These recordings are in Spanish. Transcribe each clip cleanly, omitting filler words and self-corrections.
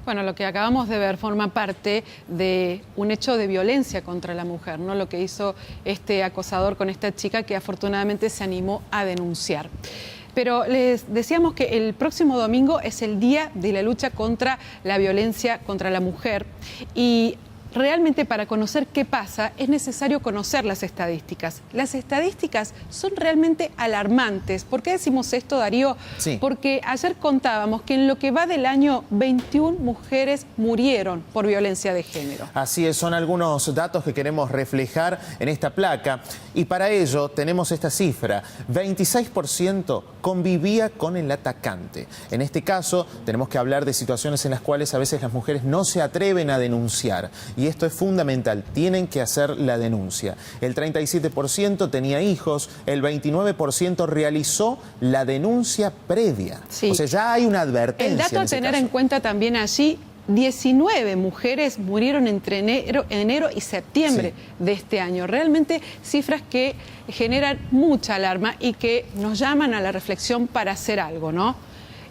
Bueno, lo que acabamos de ver forma parte de un hecho de violencia contra la mujer, ¿no? Lo que hizo este acosador con esta chica que afortunadamente se animó a denunciar. Pero les decíamos que el próximo domingo es el día de la lucha contra la violencia contra la mujer y realmente para conocer qué pasa es necesario conocer las estadísticas. Las estadísticas son realmente alarmantes. ¿Por qué decimos esto, Darío? Sí. Porque ayer contábamos que en lo que va del año 21 mujeres murieron por violencia de género. Así es, son algunos datos que queremos reflejar en esta placa y para ello tenemos esta cifra. 26% convivía con el atacante. En este caso tenemos que hablar de situaciones en las cuales a veces las mujeres no se atreven a denunciar. Y esto es fundamental, tienen que hacer la denuncia. El 37% tenía hijos, el 29% realizó la denuncia previa. Sí. O sea, ya hay una advertencia. El dato a tener en cuenta también allí, 19 mujeres murieron entre enero y septiembre de este año. Realmente cifras que generan mucha alarma y que nos llaman a la reflexión para hacer algo, ¿no?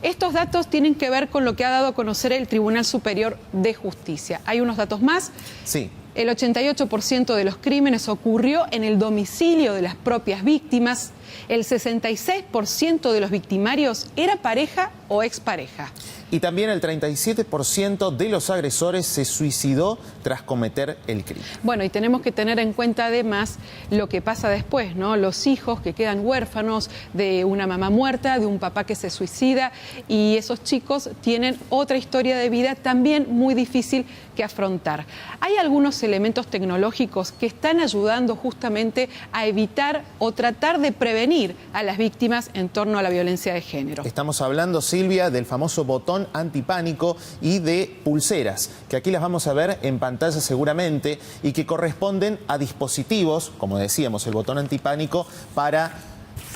Estos datos tienen que ver con lo que ha dado a conocer el Tribunal Superior de Justicia. Hay unos datos más. Sí. El 88% de los crímenes ocurrió en el domicilio de las propias víctimas. El 66% de los victimarios era pareja o expareja. Y también el 37% de los agresores se suicidó tras cometer el crimen. Bueno, y tenemos que tener en cuenta además lo que pasa después, ¿no? Los hijos que quedan huérfanos de una mamá muerta, de un papá que se suicida, y esos chicos tienen otra historia de vida también muy difícil que afrontar. Hay algunos elementos tecnológicos que están ayudando justamente a evitar o tratar de prevenir a las víctimas en torno a la violencia de género. Estamos hablando, Silvia, del famoso botón antipánico y de pulseras, que aquí las vamos a ver en pantalla seguramente y que corresponden a dispositivos, como decíamos, el botón antipánico para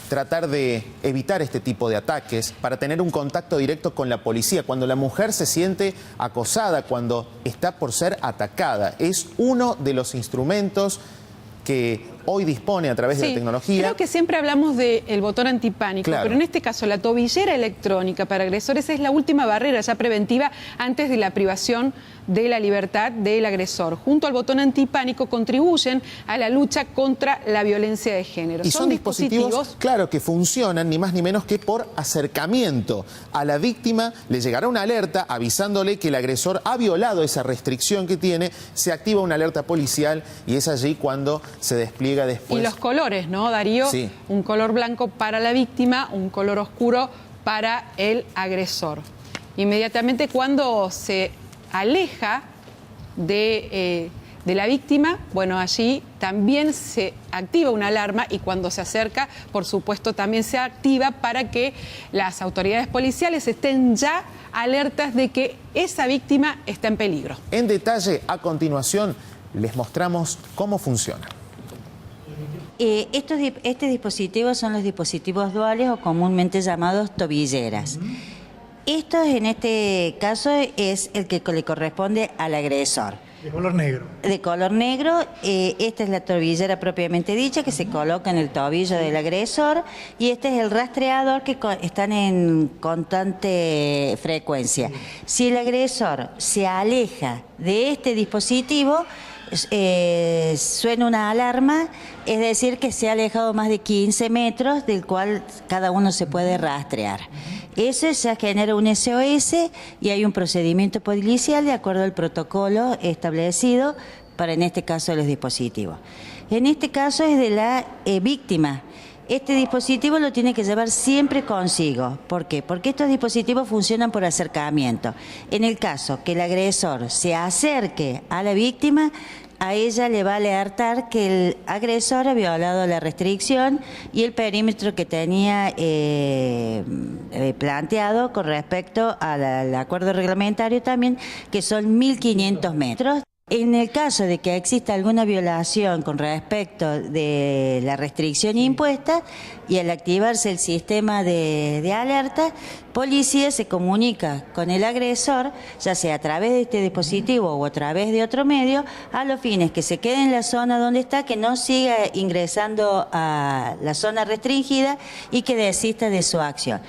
tratar de evitar este tipo de ataques, para tener un contacto directo con la policía. Cuando la mujer se siente acosada, cuando está por ser atacada, es uno de los instrumentos que hoy dispone a través de la tecnología. Creo que siempre hablamos del botón antipánico, claro, pero en este caso la tobillera electrónica para agresores es la última barrera ya preventiva antes de la privación de la libertad del agresor. Junto al botón antipánico contribuyen a la lucha contra la violencia de género. Y son dispositivos, claro, que funcionan ni más ni menos que por acercamiento. A la víctima le llegará una alerta avisándole que el agresor ha violado esa restricción que tiene, se activa una alerta policial y es allí cuando se despliega después. Y los colores, ¿no, Darío? Sí. Un color blanco para la víctima, un color oscuro para el agresor. Inmediatamente cuando se aleja de la víctima, bueno, allí también se activa una alarma y cuando se acerca, por supuesto, también se activa para que las autoridades policiales estén ya alertas de que esa víctima está en peligro. En detalle, a continuación, les mostramos cómo funciona. Este dispositivo son los dispositivos duales o comúnmente llamados tobilleras. Esto en este caso es el que le corresponde al agresor. De color negro. De color negro, esta es la tobillera propiamente dicha que se coloca en el tobillo del agresor y este es el rastreador que están en constante frecuencia. Si el agresor se aleja de este dispositivo, suena una alarma, es decir que se ha alejado más de 15 metros del cual cada uno se puede rastrear. Eso ya genera un SOS y hay un procedimiento policial de acuerdo al protocolo establecido para en este caso los dispositivos. En este caso es de la víctima. Este dispositivo lo tiene que llevar siempre consigo. ¿Por qué? Porque estos dispositivos funcionan por acercamiento. En el caso que el agresor se acerque a la víctima, a ella le va a alertar que el agresor ha violado la restricción y el perímetro que tenía planteado con respecto al acuerdo reglamentario también, que son 1.500 metros. En el caso de que exista alguna violación con respecto de la restricción impuesta y al activarse el sistema de alerta, policía se comunica con el agresor, ya sea a través de este dispositivo o a través de otro medio, a los fines que se quede en la zona donde está, que no siga ingresando a la zona restringida y que desista de su acción.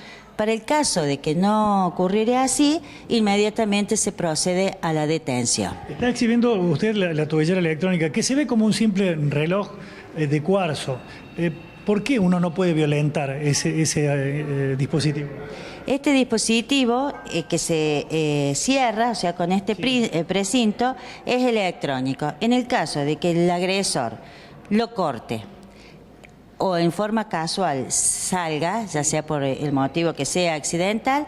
Para el caso de que no ocurriera así, inmediatamente se procede a la detención. Está exhibiendo usted la tobillera electrónica, que se ve como un simple reloj de cuarzo. ¿Por qué uno no puede violentar ese dispositivo? Este dispositivo que se cierra, o sea, con este precinto, es electrónico. En el caso de que el agresor lo corte o en forma casual salga, ya sea por el motivo que sea accidental,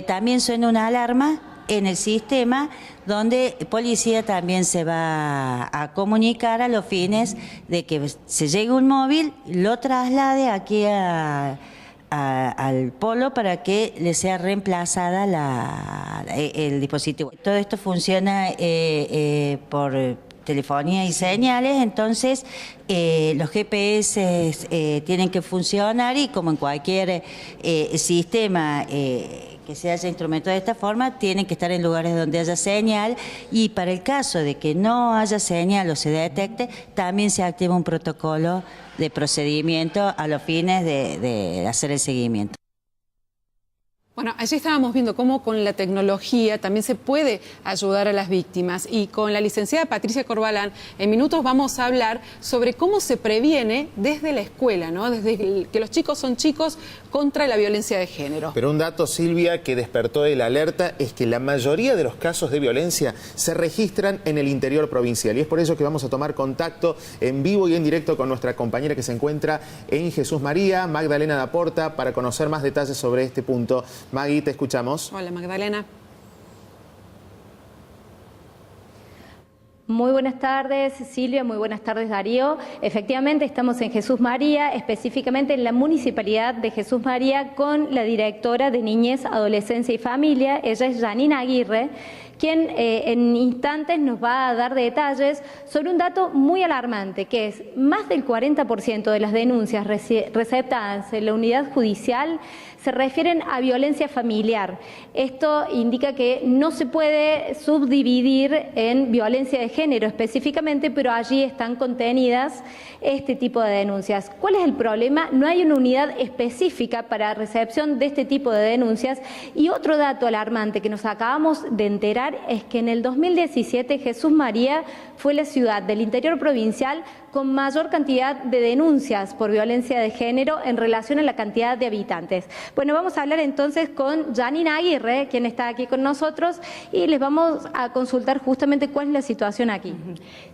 también suena una alarma en el sistema donde policía también se va a comunicar a los fines de que se llegue un móvil, lo traslade aquí al polo para que le sea reemplazada el dispositivo. Todo esto funciona por telefonía y señales, entonces los GPS tienen que funcionar y como en cualquier sistema que se haya instrumentado de esta forma, tienen que estar en lugares donde haya señal y para el caso de que no haya señal o se detecte, también se activa un protocolo de procedimiento a los fines de hacer el seguimiento. Bueno, allí estábamos viendo cómo con la tecnología también se puede ayudar a las víctimas y con la licenciada Patricia Corbalán en minutos vamos a hablar sobre cómo se previene desde la escuela, ¿no? Desde que los chicos son chicos contra la violencia de género. Pero un dato, Silvia, que despertó el alerta es que la mayoría de los casos de violencia se registran en el interior provincial y es por eso que vamos a tomar contacto en vivo y en directo con nuestra compañera que se encuentra en Jesús María, Magdalena Daporta, para conocer más detalles sobre este punto. Magui, te escuchamos. Hola, Magdalena. Muy buenas tardes, Silvia, muy buenas tardes, Darío. Efectivamente, estamos en Jesús María, específicamente en la Municipalidad de Jesús María, con la directora de Niñez, Adolescencia y Familia. Ella es Janine Aguirre, quien en instantes nos va a dar detalles sobre un dato muy alarmante, que es más del 40% de las denuncias receptadas en la unidad judicial se refieren a violencia familiar. Esto indica que no se puede subdividir en violencia de género específicamente, pero allí están contenidas este tipo de denuncias. ¿Cuál es el problema? No hay una unidad específica para recepción de este tipo de denuncias. Y otro dato alarmante que nos acabamos de enterar es que en el 2017 Jesús María fue la ciudad del interior provincial con mayor cantidad de denuncias por violencia de género en relación a la cantidad de habitantes. Bueno, vamos a hablar entonces con Janine Aguirre, quien está aquí con nosotros, y les vamos a consultar justamente cuál es la situación aquí.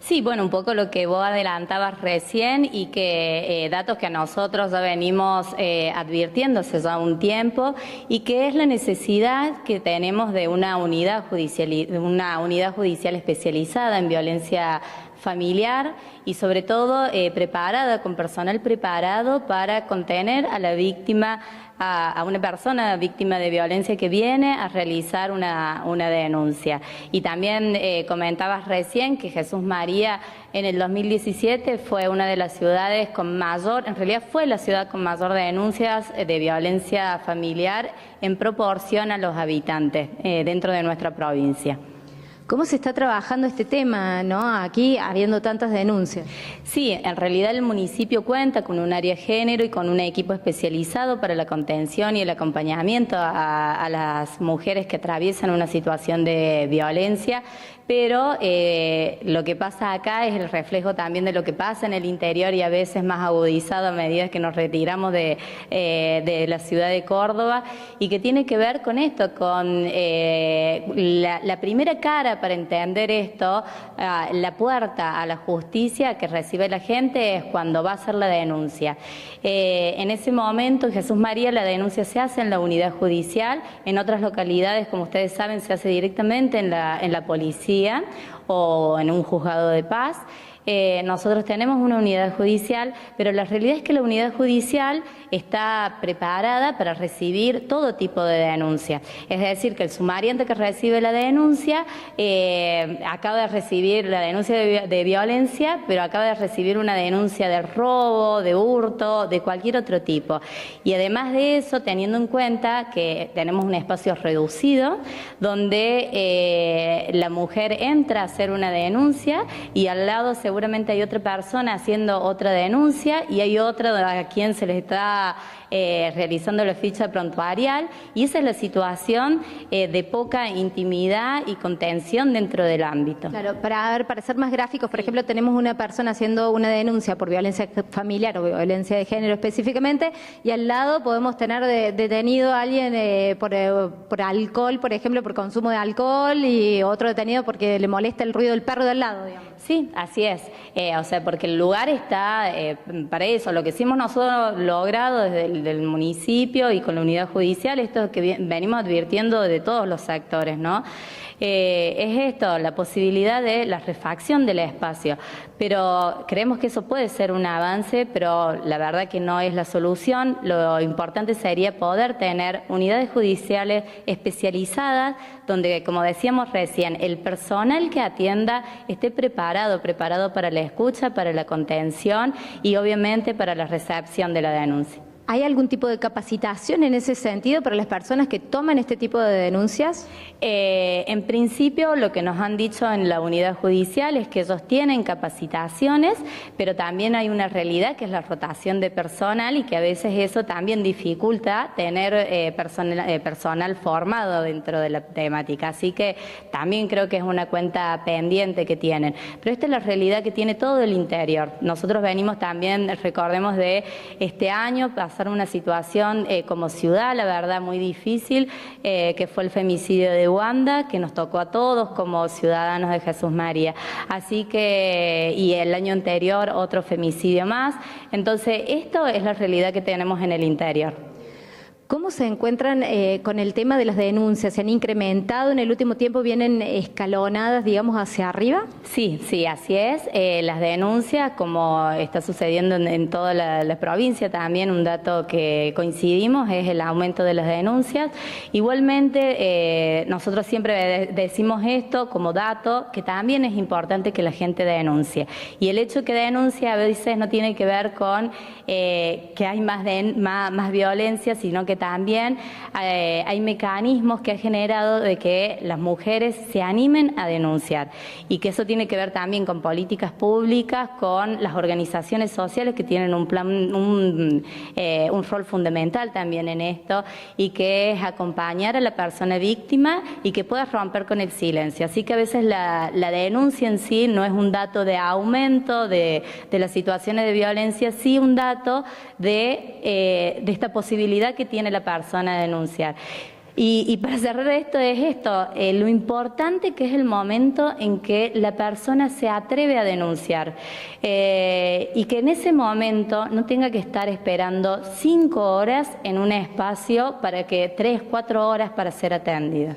Sí, bueno, un poco lo que vos adelantabas recién y que datos que a nosotros ya venimos advirtiendo hace ya un tiempo y que es la necesidad que tenemos de una unidad judicial especializada en violencia familiar y sobre todo preparada, con personal preparado para contener a la víctima, a una persona víctima de violencia que viene a realizar una denuncia. Y también comentabas recién que Jesús María en el 2017 fue una de las ciudades con mayor, en realidad fue la ciudad con mayor denuncias de violencia familiar en proporción a los habitantes dentro de nuestra provincia. ¿Cómo se está trabajando este tema, ¿no? Aquí habiendo tantas denuncias? Sí, en realidad el municipio cuenta con un área de género y con un equipo especializado para la contención y el acompañamiento a las mujeres que atraviesan una situación de violencia, pero lo que pasa acá es el reflejo también de lo que pasa en el interior y a veces más agudizado a medida que nos retiramos de la ciudad de Córdoba y que tiene que ver con esto, con la primera cara para entender esto, la puerta a la justicia que recibe la gente es cuando va a hacer la denuncia. En ese momento, en Jesús María, la denuncia se hace en la unidad judicial, en otras localidades, como ustedes saben, se hace directamente en la policía o en un juzgado de paz. Nosotros tenemos una unidad judicial, pero la realidad es que la unidad judicial está preparada para recibir todo tipo de denuncia. Es decir, que el sumariante que recibe la denuncia acaba de recibir la denuncia de violencia, pero acaba de recibir una denuncia de robo, de hurto, de cualquier otro tipo. Y además de eso, teniendo en cuenta que tenemos un espacio reducido donde la mujer entra a hacer una denuncia y al lado seguramente hay otra persona haciendo otra denuncia y hay otra a quien se le está realizando la ficha prontuarial, y esa es la situación de poca intimidad y contención dentro del ámbito. Claro, para ser más gráficos, por ejemplo, tenemos una persona haciendo una denuncia por violencia familiar o violencia de género específicamente, y al lado podemos tener detenido a alguien por alcohol, por ejemplo, por consumo de alcohol, y otro detenido porque le molesta el ruido del perro del lado, digamos. Sí, así es. O sea, porque el lugar está para eso. Lo que sí hemos nosotros logrado desde el municipio y con la unidad judicial, esto que venimos advirtiendo de todos los sectores, ¿no? Es esto, la posibilidad de la refacción del espacio. Pero creemos que eso puede ser un avance, pero la verdad que no es la solución. Lo importante sería poder tener unidades judiciales especializadas, donde, como decíamos recién, el personal que atienda esté preparado para la escucha, para la contención y obviamente para la recepción de la denuncia. ¿Hay algún tipo de capacitación en ese sentido para las personas que toman este tipo de denuncias? En principio, lo que nos han dicho en la unidad judicial es que ellos tienen capacitaciones, pero también hay una realidad que es la rotación de personal, y que a veces eso también dificulta tener personal formado dentro de la temática. Así que también creo que es una cuenta pendiente que tienen. Pero esta es la realidad que tiene todo el interior. Nosotros venimos también, recordemos, de este año pasar una situación como ciudad, la verdad, muy difícil, que fue el femicidio de Wanda, que nos tocó a todos como ciudadanos de Jesús María. Así que, y el año anterior otro femicidio más. Entonces, esto es la realidad que tenemos en el interior. ¿Cómo se encuentran con el tema de las denuncias? ¿Se han incrementado en el último tiempo? ¿Vienen escalonadas, digamos, hacia arriba? Sí, así es. Las denuncias, como está sucediendo en toda la provincia también, un dato que coincidimos es el aumento de las denuncias. Igualmente, nosotros siempre decimos esto como dato, que también es importante que la gente denuncie. Y el hecho que denuncie a veces no tiene que ver con que hay más violencia, sino que también hay mecanismos que ha generado de que las mujeres se animen a denunciar, y que eso tiene que ver también con políticas públicas, con las organizaciones sociales que tienen un rol fundamental también en esto, y que es acompañar a la persona víctima y que pueda romper con el silencio. Así que a veces la denuncia en sí no es un dato de aumento de las situaciones de violencia, sí un dato de esta posibilidad que tiene la persona de denunciar. Y para cerrar esto lo importante que es el momento en que la persona se atreve a denunciar, y que en ese momento no tenga que estar esperando 5 horas en un espacio para que 3, 4 horas para ser atendida.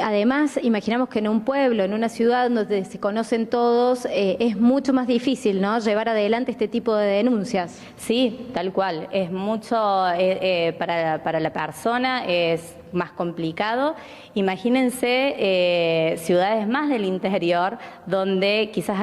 Además, imaginamos que en un pueblo, en una ciudad donde se conocen todos, es mucho más difícil, ¿no?, llevar adelante este tipo de denuncias. Sí, tal cual. Es mucho para la persona, es más complicado. Imagínense ciudades más del interior donde quizás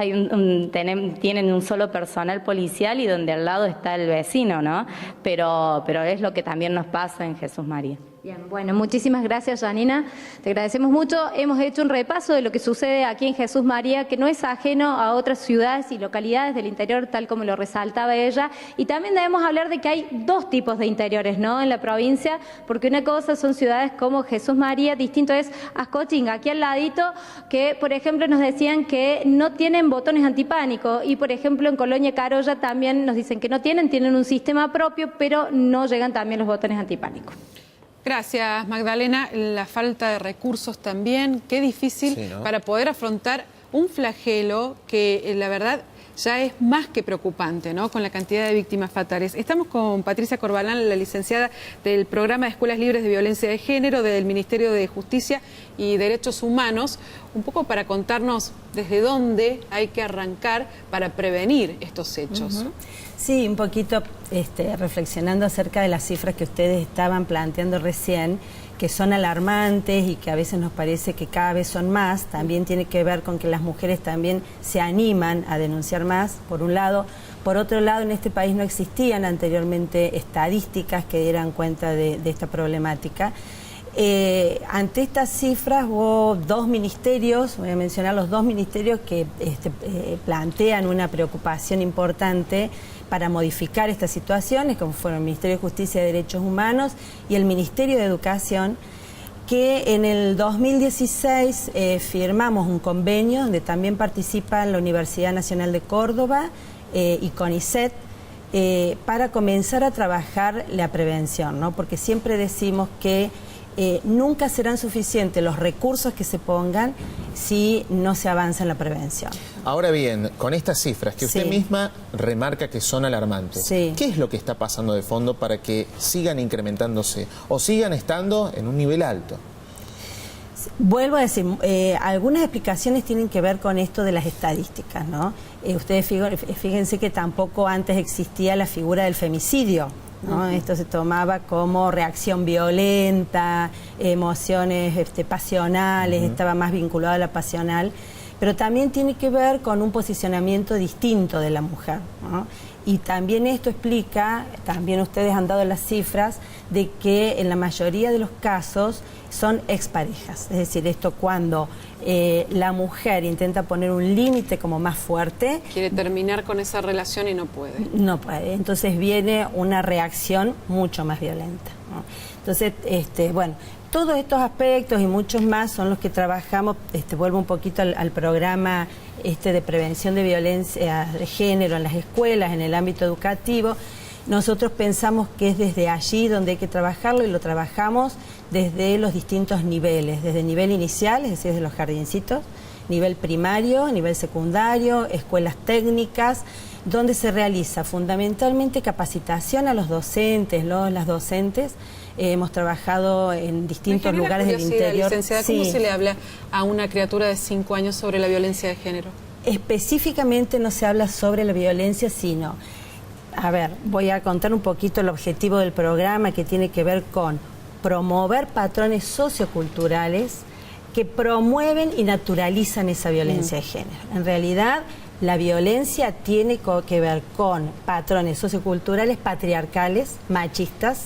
tienen un solo personal policial y donde al lado está el vecino, ¿no? Pero es lo que también nos pasa en Jesús María. Bien, bueno, muchísimas gracias, Janina. Te agradecemos mucho. Hemos hecho un repaso de lo que sucede aquí en Jesús María, que no es ajeno a otras ciudades y localidades del interior, tal como lo resaltaba ella. Y también debemos hablar de que hay 2 tipos de interiores, ¿no?, en la provincia, porque una cosa son ciudades como Jesús María, distinto es Ascochinga, aquí al ladito, que por ejemplo nos decían que no tienen botones antipánico, y por ejemplo en Colonia Carolla también nos dicen que no tienen un sistema propio, pero no llegan también los botones antipánico. Gracias, Magdalena. La falta de recursos también, qué difícil, sí, ¿no?, para poder afrontar un flagelo que la verdad ya es más que preocupante, ¿no?, con la cantidad de víctimas fatales. Estamos con Patricia Corbalán, la licenciada del Programa de Escuelas Libres de Violencia de Género del Ministerio de Justicia y Derechos Humanos, un poco para contarnos desde dónde hay que arrancar para prevenir estos hechos. Sí, un poquito reflexionando acerca de las cifras que ustedes estaban planteando recién, que son alarmantes y que a veces nos parece que cada vez son más. También tiene que ver con que las mujeres también se animan a denunciar más, por un lado. Por otro lado, en este país no existían anteriormente estadísticas que dieran cuenta de esta problemática. Ante estas cifras hubo dos ministerios, voy a mencionar los dos ministerios que plantean una preocupación importante para modificar estas situaciones, como fueron el Ministerio de Justicia y Derechos Humanos y el Ministerio de Educación, que en el 2016 firmamos un convenio donde también participan la Universidad Nacional de Córdoba y CONICET, para comenzar a trabajar la prevención, ¿no? Porque siempre decimos que nunca serán suficientes los recursos que se pongan si no se avanza en la prevención. Ahora bien, con estas cifras que usted misma remarca que son alarmantes, ¿qué es lo que está pasando de fondo para que sigan incrementándose o sigan estando en un nivel alto? Vuelvo a decir, algunas explicaciones tienen que ver con esto de las estadísticas, ¿no? Ustedes fíjense que tampoco antes existía la figura del femicidio, ¿no? Esto se tomaba como reacción violenta, emociones pasionales, estaba más vinculado a la pasional, pero también tiene que ver con un posicionamiento distinto de la mujer, ¿no? Y también esto explica, también ustedes han dado las cifras, de que en la mayoría de los casos son exparejas. Es decir, esto cuando la mujer intenta poner un límite como más fuerte. Quiere terminar con esa relación y no puede. No puede. Entonces viene una reacción mucho más violenta, ¿no? Entonces, bueno, todos estos aspectos y muchos más son los que trabajamos. Vuelvo un poquito al programa de prevención de violencia de género en las escuelas, en el ámbito educativo. Nosotros pensamos que es desde allí donde hay que trabajarlo y lo trabajamos desde los distintos niveles, desde el nivel inicial, es decir, desde los jardincitos, nivel primario, nivel secundario, escuelas técnicas, donde se realiza fundamentalmente capacitación a los docentes, las docentes. Hemos trabajado en distintos lugares del interior. Licenciada, ¿cómo se le habla a una criatura de 5 años sobre la violencia de género? Específicamente no se habla sobre la violencia, sino... A ver, voy a contar un poquito el objetivo del programa, que tiene que ver con promover patrones socioculturales que promueven y naturalizan esa violencia de género. En realidad, la violencia tiene que ver con patrones socioculturales patriarcales, machistas,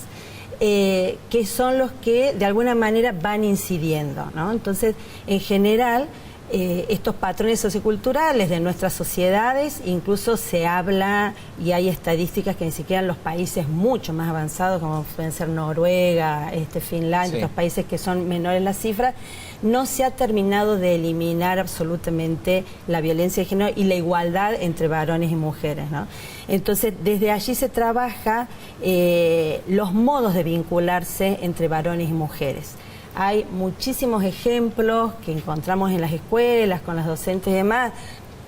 que son los que de alguna manera van incidiendo, ¿no? Entonces, en general, estos patrones socioculturales de nuestras sociedades, incluso se habla y hay estadísticas que ni siquiera en los países mucho más avanzados, como pueden ser Noruega, Finlandia, otros países que son menores las cifras, no se ha terminado de eliminar absolutamente la violencia de género y la igualdad entre varones y mujeres, ¿no? Entonces, desde allí se trabaja los modos de vincularse entre varones y mujeres. Hay muchísimos ejemplos que encontramos en las escuelas, con las docentes y demás.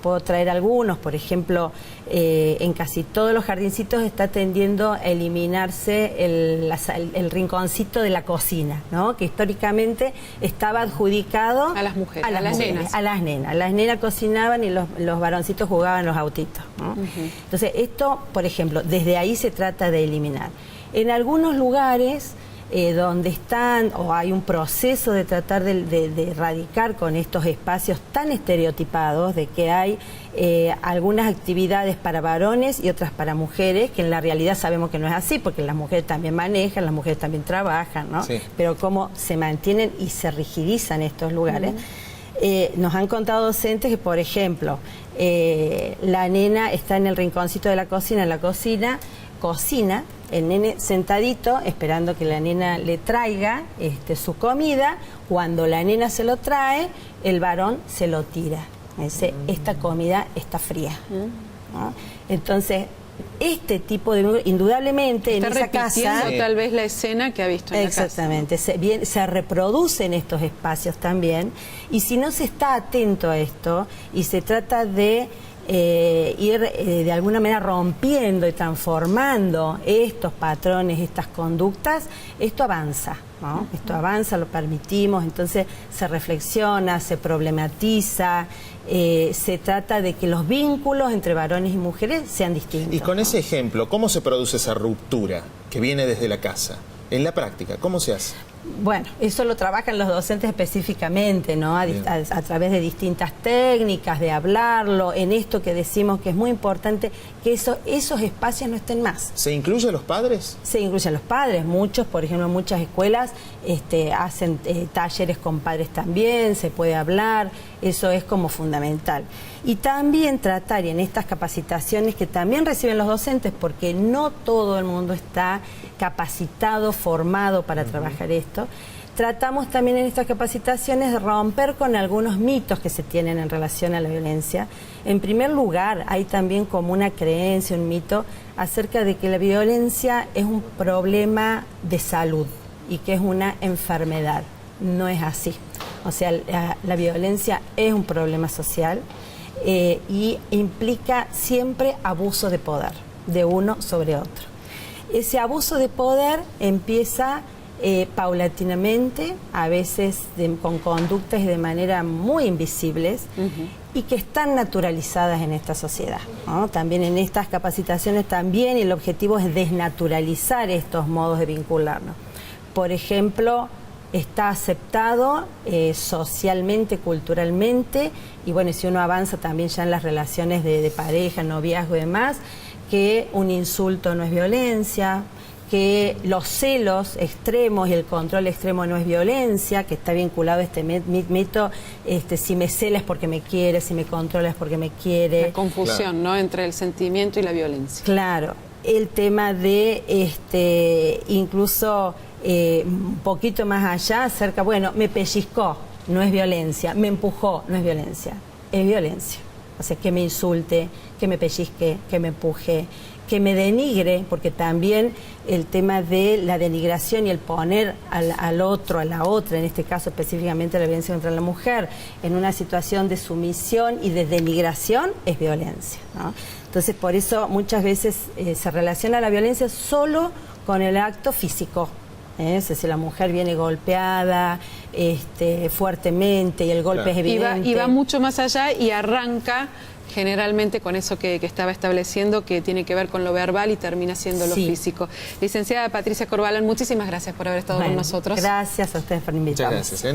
Puedo traer algunos, por ejemplo, en casi todos los jardincitos está tendiendo a eliminarse el rinconcito de la cocina, ¿no? Que históricamente estaba adjudicado a las mujeres, a las nenas. A las nenas. Las nenas cocinaban y los varoncitos jugaban los autitos, ¿no? Entonces, esto, por ejemplo, desde ahí se trata de eliminar. En algunos lugares... donde están o hay un proceso de tratar de erradicar con estos espacios tan estereotipados de que hay algunas actividades para varones y otras para mujeres, que en la realidad sabemos que no es así, porque las mujeres también manejan, las mujeres también trabajan, ¿no? Sí. Pero cómo se mantienen y se rigidizan estos lugares. Nos han contado docentes que, por ejemplo, la nena está en el rinconcito de la cocina, cocina, el nene sentadito esperando que la nena le traiga su comida. Cuando la nena se lo trae, el varón se lo tira. Dice, esta comida está fría, ¿no? Entonces, este tipo de... Indudablemente está en esa casa... tal vez la escena que ha visto en la casa. Exactamente, se reproducen estos espacios también. Y si no se está atento a esto y se trata de... ir de alguna manera rompiendo y transformando estos patrones, estas conductas, esto avanza, ¿no? Esto avanza, lo permitimos, entonces se reflexiona, se problematiza, se trata de que los vínculos entre varones y mujeres sean distintos. Y con ese ejemplo, ¿cómo se produce esa ruptura que viene desde la casa? En la práctica, ¿cómo se hace? Bueno, eso lo trabajan los docentes específicamente, ¿no? A través de distintas técnicas, de hablarlo, en esto que decimos que es muy importante que esos espacios no estén más. ¿Se incluye a los padres? Se incluyen los padres, muchos, por ejemplo, muchas escuelas hacen talleres con padres también, se puede hablar, eso es como fundamental. Y también tratar, y en estas capacitaciones que también reciben los docentes, porque no todo el mundo está capacitado, formado para trabajar esto, tratamos también en estas capacitaciones de romper con algunos mitos que se tienen en relación a la violencia. En primer lugar, hay también como una creencia, un mito acerca de que la violencia es un problema de salud y que es una enfermedad. No es así. O sea, la violencia es un problema social y implica siempre abuso de poder, de uno sobre otro. Ese abuso de poder empieza paulatinamente, a veces con conductas de manera muy invisibles y que están naturalizadas en esta sociedad, ¿no? También en estas capacitaciones también el objetivo es desnaturalizar estos modos de vincularnos. Por ejemplo, está aceptado socialmente, culturalmente, y bueno, si uno avanza también ya en las relaciones de pareja, noviazgo y demás, que un insulto no es violencia, que los celos extremos y el control extremo no es violencia, que está vinculado a este mito, si me celas porque me quiere, si me controlas porque me quiere. La confusión, claro, ¿no?, entre el sentimiento y la violencia. Claro, el tema de incluso un poquito más allá, acerca, bueno, me pellizcó, no es violencia, me empujó, no es violencia, es violencia. O sea, que me insulte, que me pellizque, que me empuje, que me denigre, porque también el tema de la denigración y el poner al otro, a la otra, en este caso específicamente la violencia contra la mujer, en una situación de sumisión y de denigración, es violencia, ¿no? Entonces, por eso muchas veces se relaciona la violencia solo con el acto físico. Si la mujer viene golpeada fuertemente y el golpe, claro, es evidente. Y va mucho más allá y arranca generalmente con eso que estaba estableciendo, que tiene que ver con lo verbal y termina siendo lo físico. Licenciada Patricia Corbalán, muchísimas gracias por haber estado con nosotros. Gracias a ustedes por invitarnos. Muchas gracias.